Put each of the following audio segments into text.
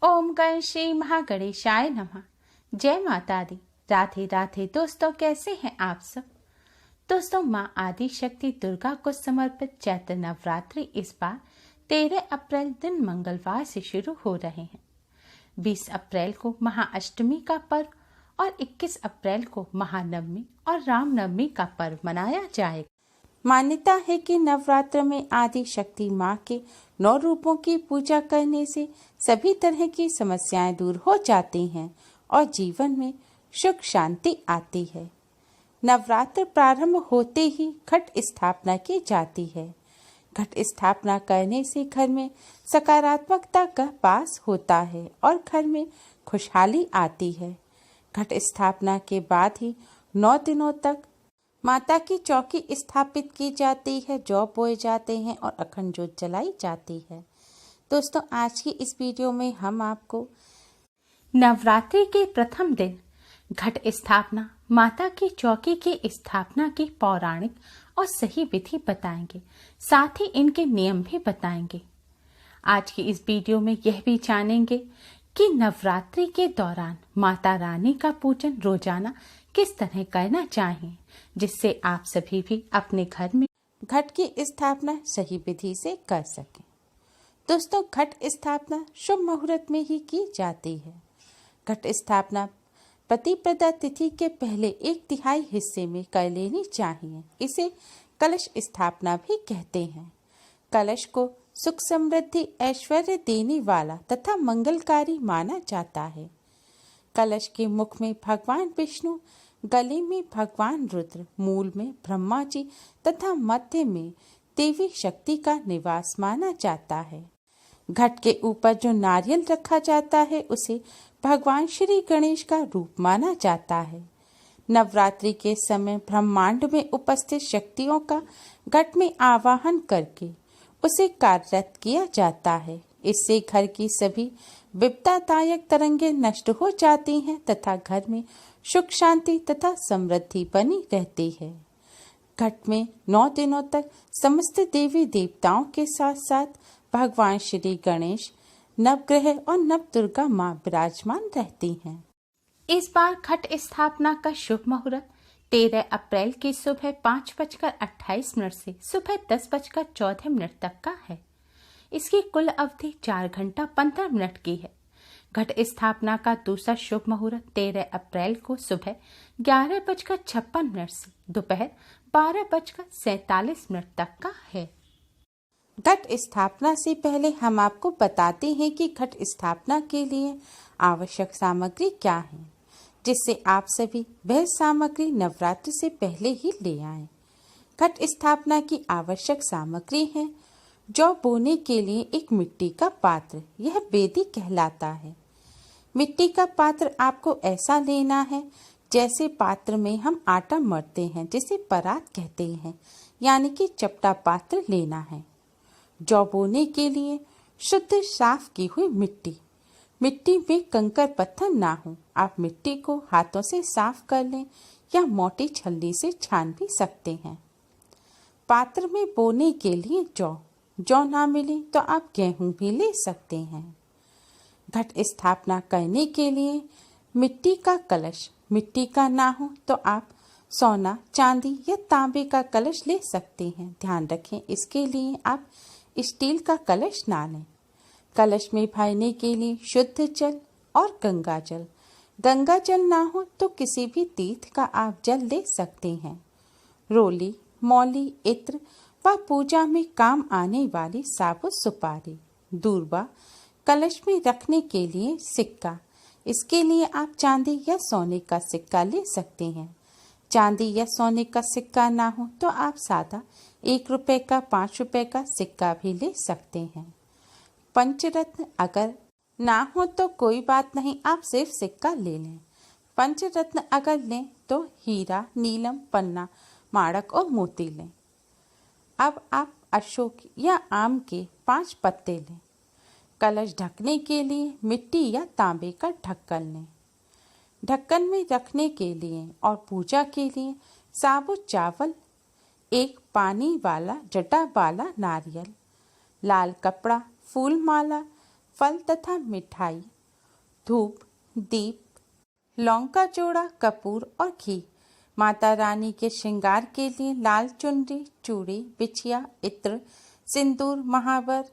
ओम गण श्री महागणेशाय नमः। जय माता दी। राधे राधे दोस्तों, कैसे हैं आप सब। दोस्तों, माँ आदि शक्ति दुर्गा को समर्पित चैत्र नवरात्रि इस बार 13 अप्रैल दिन मंगलवार से शुरू हो रहे हैं। 20 अप्रैल को महाअष्टमी का पर्व और 21 अप्रैल को महानवमी और रामनवमी का पर्व मनाया जाएगा। मान्यता है कि नवरात्र में आदि शक्ति माँ के 9 रूपों की पूजा करने से सभी तरह की समस्याएं दूर हो जाती हैं और जीवन में सुख शांति आती है। नवरात्र प्रारंभ होते ही घट स्थापना की जाती है। घट स्थापना करने से घर में सकारात्मकता का वास होता है और घर में खुशहाली आती है। घट स्थापना के बाद ही 9 दिनों तक माता की चौकी स्थापित की जाती है, जौ बोए जाते हैं और अखंड ज्योत जलाई जाती है। दोस्तों, आज की इस वीडियो में हम आपको नवरात्रि के प्रथम दिन घट स्थापना, माता की चौकी की स्थापना की पौराणिक और सही विधि बताएंगे, साथ ही इनके नियम भी बताएंगे। आज की इस वीडियो में यह भी जानेंगे कि नवरात्रि के दौरान माता रानी का पूजन रोजाना किस तरह करना चाहिए, जिससे आप सभी भी अपने घर में घट की स्थापना सही विधि से कर सकें। दोस्तों, घट स्थापना शुभ मुहूर्त में ही की जाती है। घट स्थापना प्रतिपदा तिथि के पहले 1/3 हिस्से में कर लेनी चाहिए। इसे कलश स्थापना भी कहते हैं। कलश को सुख समृद्धि ऐश्वर्य देने वाला तथा मंगलकारी माना जाता है। कलश के मुख में भगवान विष्णु, गले में भगवान रुद्र, मूल में ब्रह्मा जी तथा मध्य में देवी शक्ति का निवास माना जाता है। घट के ऊपर जो नारियल रखा जाता है उसे भगवान श्री गणेश का रूप माना जाता है। नवरात्रि के समय ब्रह्मांड में उपस्थित शक्तियों का घट में आवाहन करके उसे कार्यरत किया जाता है। इससे घर की सभी विपदादायक तरंगें नष्ट हो जाती हैं तथा घर में सुख शांति तथा समृद्धि बनी रहती है। घट में 9 दिनों तक समस्त देवी देवताओं के साथ साथ भगवान श्री गणेश, नवग्रह और नवदुर्गा माँ विराजमान रहती हैं। इस बार घट स्थापना का शुभ मुहूर्त 13 अप्रैल की सुबह 5:28 से सुबह 10:14 तक का है। इसकी कुल अवधि 4 घंटा 15 मिनट की है। घट स्थापना का दूसरा शुभ मुहूर्त 13 अप्रैल को सुबह 11:56 से दोपहर 12:47 तक का है। घट स्थापना से पहले हम आपको बताते हैं कि घट स्थापना के लिए आवश्यक सामग्री क्या है, जिससे आप सभी वह सामग्री नवरात्र से पहले ही ले आएं। घट स्थापना की आवश्यक सामग्री है जौ बोने के लिए एक मिट्टी का पात्र, यह बेदी कहलाता है। मिट्टी का पात्र आपको ऐसा लेना है जैसे पात्र में हम आटा मढ़ते हैं, जिसे परात कहते हैं, यानी कि चपटा पात्र लेना है। जौ बोने के लिए शुद्ध साफ की हुई मिट्टी, मिट्टी में कंकर पत्थर ना हो। आप मिट्टी को हाथों से साफ कर लें या मोटी छलनी से छान भी सकते हैं। पात्र में बोने के लिए जौ ना मिले तो आप गेहूं भी ले सकते हैं। घट स्थापना करने के लिए मिट्टी का कलश, मिट्टी का ना हो तो आप सोना, चांदी या तांबे का कलश ले सकते हैं। ध्यान रखें, इसके लिए आप स्टील का कलश ना लें। कलश में भरने के लिए शुद्ध जल और गंगा जल, गंगा जल ना हो तो किसी भी तीर्थ का आप जल ले सकते हैं। रोली, मौली, इत्र व पूजा में काम आने वाली साबुत सुपारी, दूर्वा, कलश में रखने के लिए सिक्का, इसके लिए आप चांदी या सोने का सिक्का ले सकते हैं। चांदी या सोने का सिक्का ना हो तो आप सादा 1 रुपए का, 5 रुपए का सिक्का भी ले सकते हैं। पंचरत्न अगर ना हो तो कोई बात नहीं, आप सिर्फ सिक्का ले लें। पंचरत्न अगर लें तो हीरा, नीलम, पन्ना, माणक और मोती लें। अब आप अशोक या आम के 5 पत्ते लें। कलश ढकने के लिए मिट्टी या तांबे का ढक्कन लें। ढक्कन में रखने के लिए और पूजा के लिए साबुत चावल, एक पानी वाला जटा वाला नारियल, लाल कपड़ा, फूल माला, फल तथा मिठाई, धूप, दीप, लौंग का जोड़ा, कपूर और घी। माता रानी के श्रृंगार के लिए लाल चुनरी, चूड़ी, बिछिया, इत्र, सिंदूर, महावर,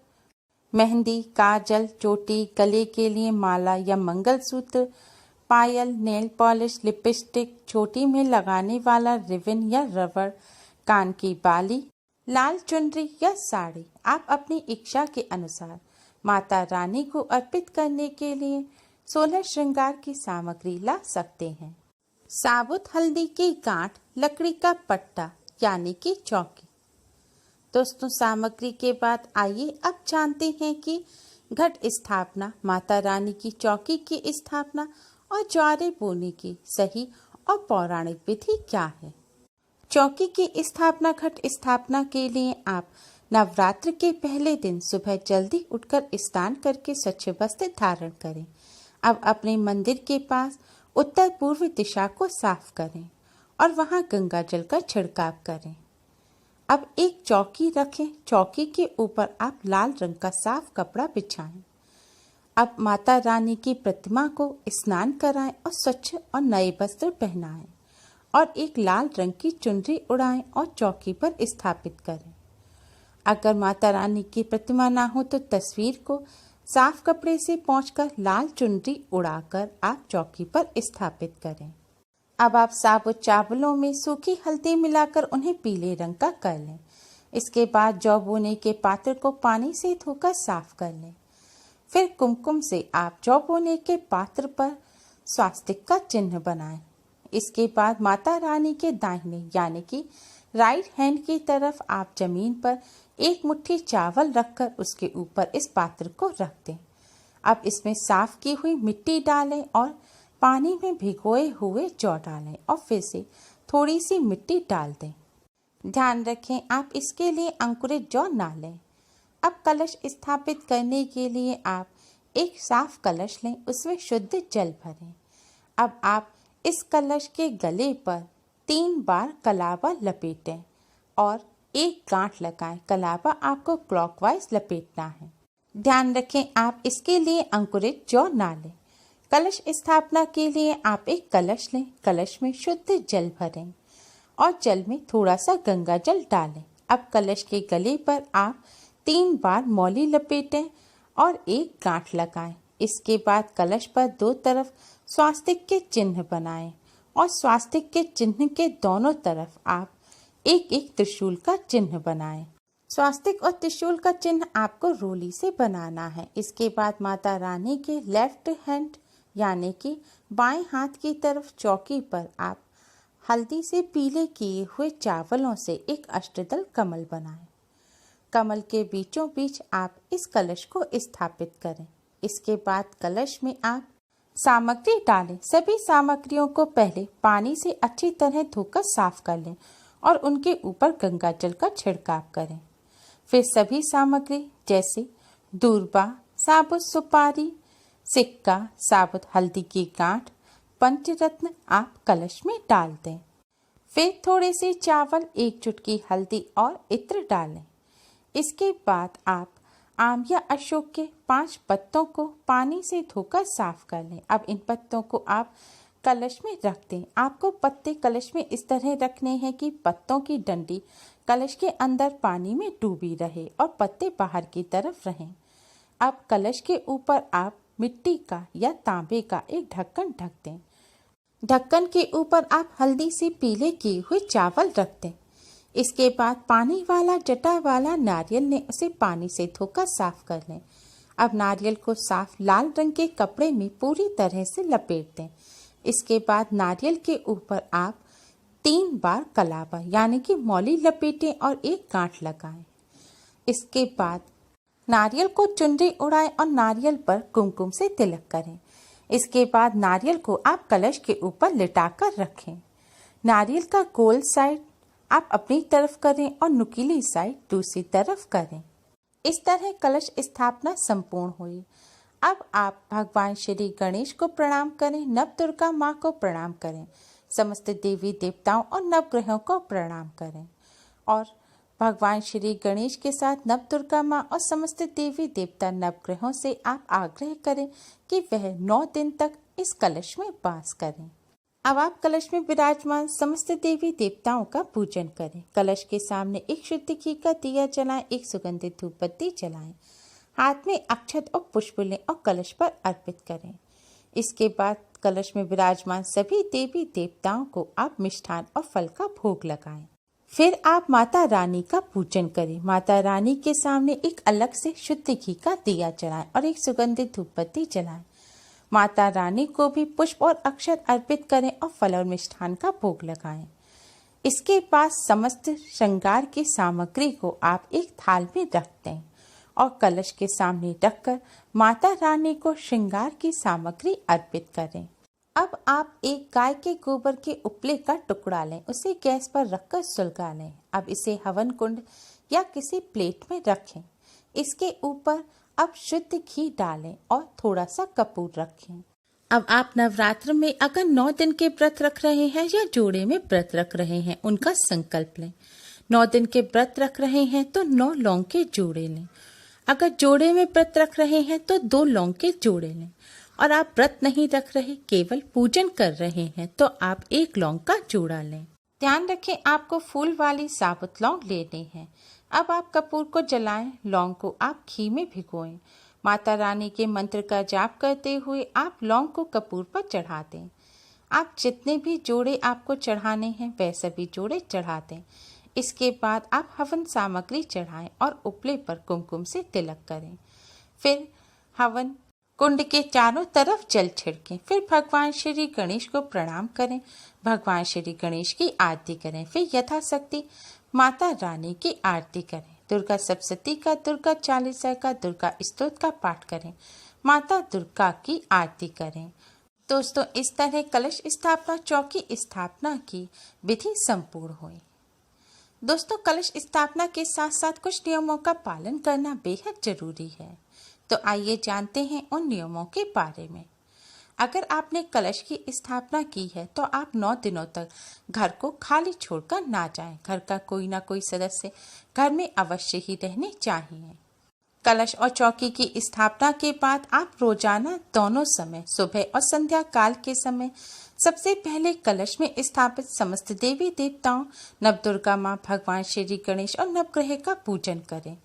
मेहंदी, काजल, चोटी, गले के लिए माला या मंगलसूत्र, पायल, नेल पॉलिश, लिपस्टिक, चोटी में लगाने वाला रिबन या रबड़, कान की बाली, लाल चुनरी या साड़ी। आप अपनी इच्छा के अनुसार माता रानी को अर्पित करने के लिए 16 श्रृंगार की सामग्री ला सकते हैं। साबुत हल्दी की गांठ, लकड़ी का पट्टा यानी कि चौकी। दोस्तों, सामग्री के बाद आइए अब जानते हैं कि घट स्थापना, माता रानी की चौकी की स्थापना और ज्वारे बोने की सही और पौराणिक विधि क्या है। चौकी की स्थापना। घट स्थापना के लिए आप नवरात्र के पहले दिन सुबह जल्दी उठकर स्नान करके स्वच्छ वस्त्र धारण करें। अब अपने मंदिर के पास उत्तर पूर्व दिशा को साफ करें और वहां गंगा जल का छिड़काव करें। अब एक चौकी रखें। चौकी के ऊपर आप लाल रंग का साफ कपड़ा बिछाएं। अब माता रानी की प्रतिमा को स्नान कराएं और स्वच्छ और नए वस्त्र पहनाएं और एक लाल रंग की चुनरी उड़ाएं और चौकी पर स्थापित करें। अगर माता रानी की प्रतिमा ना हो तो तस्वीर को साफ कपड़े से पोंछकर लाल चुनरी उड़ाकर आप चौकी पर स्थापित करें। अब आप साबुत चावलों में सूखी हल्दी मिलाकर उन्हें पीले रंग का कर लें। इसके बाद जौ बोने के पात्र को पानी से धोकर साफ कर लें। फिर कुमकुम से आप जौ बोने के पात्र पर स्वास्तिक का चिन्ह बनाएं। इसके बाद माता रानी के दाहिने यानी कि राइट हैंड की तरफ आप जमीन पर एक मुट्ठी चावल रखकर उसके ऊपर इस पात्र को रख दें। अब इसमें साफ की हुई मिट्टी डालें और पानी में भिगोए हुए जौ डालें और फिर से थोड़ी सी मिट्टी डाल दें। ध्यान रखें, आप इसके लिए अंकुरित जौ ना लें। अब कलश स्थापित करने के लिए आप एक साफ कलश लें, उसमें शुद्ध जल भरें। अब आप इस कलश के गले पर 3 बार कलावा लपेटें और एक गांठ लगाएं। कलावा आपको क्लॉकवाइज लपेटना है। ध्यान रखें, आप इसके लिए अंकुरित जौ ना लें। कलश स्थापना के लिए आप एक कलश लें। कलश में शुद्ध जल भरें और जल में थोड़ा सा गंगा जल डालें। अब कलश के गले पर आप 3 बार मौली लपेटें और एक गांठ लगाएं। इसके बाद कलश पर 2 तरफ स्वास्तिक के चिन्ह बनाएं और स्वास्तिक के चिन्ह के दोनों तरफ आप एक एक त्रिशूल का चिन्ह बनाएं। स्वास्तिक और त्रिशूल का चिन्ह आपको रोली से बनाना है। इसके बाद माता रानी के लेफ्ट हैंड यानी कि बाएं हाथ की तरफ चौकी पर आप हल्दी से पीले किए हुए चावलों से एक अष्टदल कमल बनाएं। कमल के बीचों बीच आप इस कलश को स्थापित करें। इसके बाद कलश में आप सामग्री डालें। सभी सामग्रियों को पहले पानी से अच्छी तरह धोकर साफ कर लें और उनके ऊपर गंगा जल का छिड़काव करें। फिर सभी सामग्री जैसे दूर्बा, साबुत सुपारी, सिक्का, साबुत हल्दी की गांठ, पंचरत्न आप कलश में डाल दें। फिर थोड़े से चावल, 1 चुटकी हल्दी और इत्र डालें। इसके बाद आप आम या अशोक के 5 पत्तों को पानी से धोकर साफ कर लें। अब इन पत्तों को आप कलश में रख दें। आपको पत्ते कलश में इस तरह रखने हैं कि पत्तों की डंडी कलश के अंदर पानी में डूबी रहे और पत्ते बाहर की तरफ रहें। अब कलश के ऊपर आप मिट्टी का या तांबे का एक ढक्कन ढक दें। ढक्कन के ऊपर आप हल्दी से पीले किए हुए चावल रख दें। इसके बाद पानी वाला जटा वाला नारियल ने उसे पानी से धोकर साफ कर लें। अब नारियल को साफ लाल रंग के कपड़े में पूरी तरह से लपेट दें। इसके बाद नारियल के ऊपर आप 3 बार कलावा यानी कि मौली लपेटें और एक गांठ लगाएं। इसके बाद नारियल को चुनरी उड़ाएं और नारियल पर कुमकुम से तिलक करें। इसके बाद नारियल को आप कलश के ऊपर लिटाकर रखें। नारियल का गोल साइड आप अपनी तरफ करें और नुकीली साइड दूसरी तरफ करें। इस तरह कलश स्थापना संपूर्ण हुई। अब आप भगवान श्री गणेश को प्रणाम करें, नव दुर्गा माँ को प्रणाम करें, समस्त देवी देवताओं और नवग्रहों को प्रणाम करें और भगवान श्री गणेश के साथ नव दुर्गा माँ और समस्त देवी देवता नवग्रहों से आप आग्रह करें कि वह 9 दिन तक इस कलश में वास करें। अब आप कलश में विराजमान समस्त देवी देवताओं का पूजन करें। कलश के सामने एक शुद्ध घी का दिया जलाएं, एक सुगंधित धूप बत्ती जलाएं, हाथ में अक्षत और पुष्प लें और कलश पर अर्पित करें। इसके बाद कलश में विराजमान सभी देवी देवताओं को आप मिष्ठान और फल का भोग लगाएं। फिर आप माता रानी का पूजन करें। माता रानी के सामने एक अलग से शुद्ध घी का दिया जलाएं और एक सुगंधित धूप बत्ती जलाएं। माता रानी को भी पुष्प और अक्षत अर्पित करें और फल और मिष्ठान का भोग लगाएं। इसके बाद समस्त श्रृंगार की सामग्री को आप एक थाल में रख दें और कलश के सामने रखकर माता रानी को श्रृंगार की सामग्री अर्पित करें। अब आप एक गाय के गोबर के उपले का टुकड़ा लें, उसे गैस पर रखकर सुलगा लें। अब इसे हवन कुंड या किसी प्लेट में रखें। इसके ऊपर अब शुद्ध घी डालें और थोड़ा सा कपूर रखें। अब आप नवरात्र में अगर 9 दिन के व्रत रख रहे हैं या जोड़े में व्रत रख रहे हैं, उनका संकल्प लें। 9 दिन के व्रत रख रहे हैं तो 9 लौंग के जोड़े लें। अगर जोड़े में व्रत रख रहे हैं तो 2 लौंग के जोड़े लें। और आप व्रत नहीं रख रहे, केवल पूजन कर रहे हैं, तो आप 1 लौंग का जोड़ा लें। ध्यान रखें, आपको फूल वाली साबुत लौंग लेनी है। अब आप कपूर को जलाएं, लौंग को आप घी में भिगोएं। माता रानी के मंत्र का जाप करते हुए आप लौंग को कपूर पर चढ़ा दें। आप जितने भी जोड़े आपको चढ़ाने हैं वह सभी जोड़े चढ़ा दें। इसके बाद आप हवन सामग्री चढ़ाएं और उपले पर कुमकुम से तिलक करें। फिर हवन कुंड के चारों तरफ जल छिड़कें। फिर भगवान श्री गणेश को प्रणाम करें, भगवान श्री गणेश की आरती करें। फिर यथाशक्ति माता रानी की आरती करें। दुर्गा सप्तशती का, दुर्गा चालीसा का, दुर्गा स्तोत्र का पाठ करें। माता दुर्गा की आरती करें। दोस्तों, इस तरह कलश स्थापना, चौकी स्थापना की विधि संपूर्ण हुई। दोस्तों, कलश स्थापना के साथ साथ कुछ नियमों का पालन करना बेहद जरूरी है। तो आइए जानते हैं उन नियमों के बारे में। अगर आपने कलश की स्थापना की है तो आप 9 दिनों तक घर को खाली छोड़कर ना जाएं। घर का कोई ना कोई सदस्य घर में अवश्य ही रहने चाहिए। कलश और चौकी की स्थापना के बाद आप रोजाना दोनों समय, सुबह और संध्या काल के समय, सबसे पहले कलश में स्थापित समस्त देवी देवताओं, नवदुर्गा माँ, भगवान श्री गणेश और नवग्रह का पूजन करें।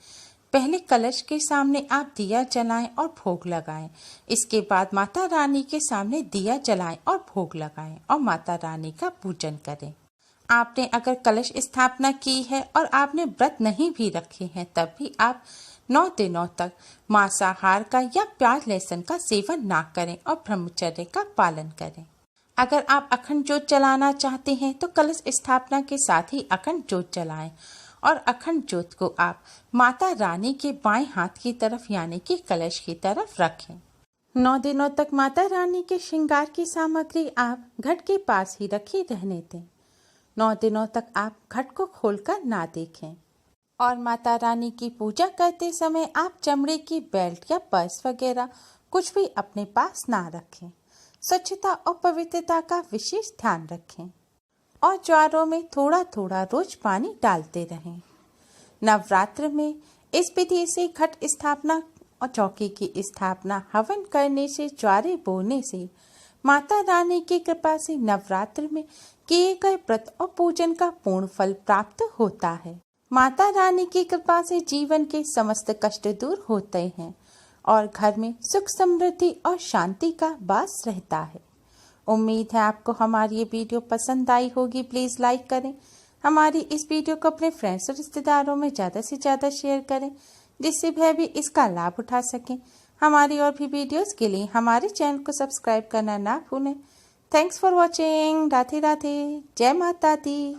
पहले कलश के सामने आप दिया जलाएं और भोग लगाएं। इसके बाद माता रानी के सामने दिया जलाएं और भोग लगाएं और माता रानी का पूजन करें। आपने अगर कलश स्थापना की है और आपने व्रत नहीं भी रखे हैं, तब भी आप 9 दिनों तक मांसाहार का या प्याज लहसुन का सेवन ना करें और ब्रह्मचर्य का पालन करें। अगर आप अखंड ज्योत जलाना चाहते हैं तो कलश स्थापना के साथ ही अखंड ज्योत जलाएं और अखंड ज्योत को आप माता रानी के बाएं हाथ की तरफ यानी कि कलश की तरफ रखें। 9 दिनों तक माता रानी के श्रृंगार की सामग्री आप घट के पास ही रखी रहने दें। 9 दिनों तक आप घट को खोलकर ना देखें। और माता रानी की पूजा करते समय आप चमड़े की बेल्ट या पर्स वगैरह कुछ भी अपने पास ना रखें। स्वच्छता और पवित्रता का विशेष ध्यान रखें और ज्वारों में थोड़ा थोड़ा रोज पानी डालते रहें। नवरात्र में इस विधि से घट स्थापना और चौकी की स्थापना, हवन करने से, ज्वारे बोने से, माता रानी की कृपा से नवरात्र में किए गए व्रत और पूजन का पूर्ण फल प्राप्त होता है। माता रानी की कृपा से जीवन के समस्त कष्ट दूर होते हैं और घर में सुख, समृद्धि और शांति का वास रहता है। उम्मीद है आपको हमारी ये वीडियो पसंद आई होगी। प्लीज़ लाइक करें। हमारी इस वीडियो को अपने फ्रेंड्स और रिश्तेदारों में ज़्यादा से ज़्यादा शेयर करें, जिससे वह भी इसका लाभ उठा सकें। हमारी और भी वीडियोस के लिए हमारे चैनल को सब्सक्राइब करना ना भूलें। Thanks for watching. Radhe Radhe. जय माता दी।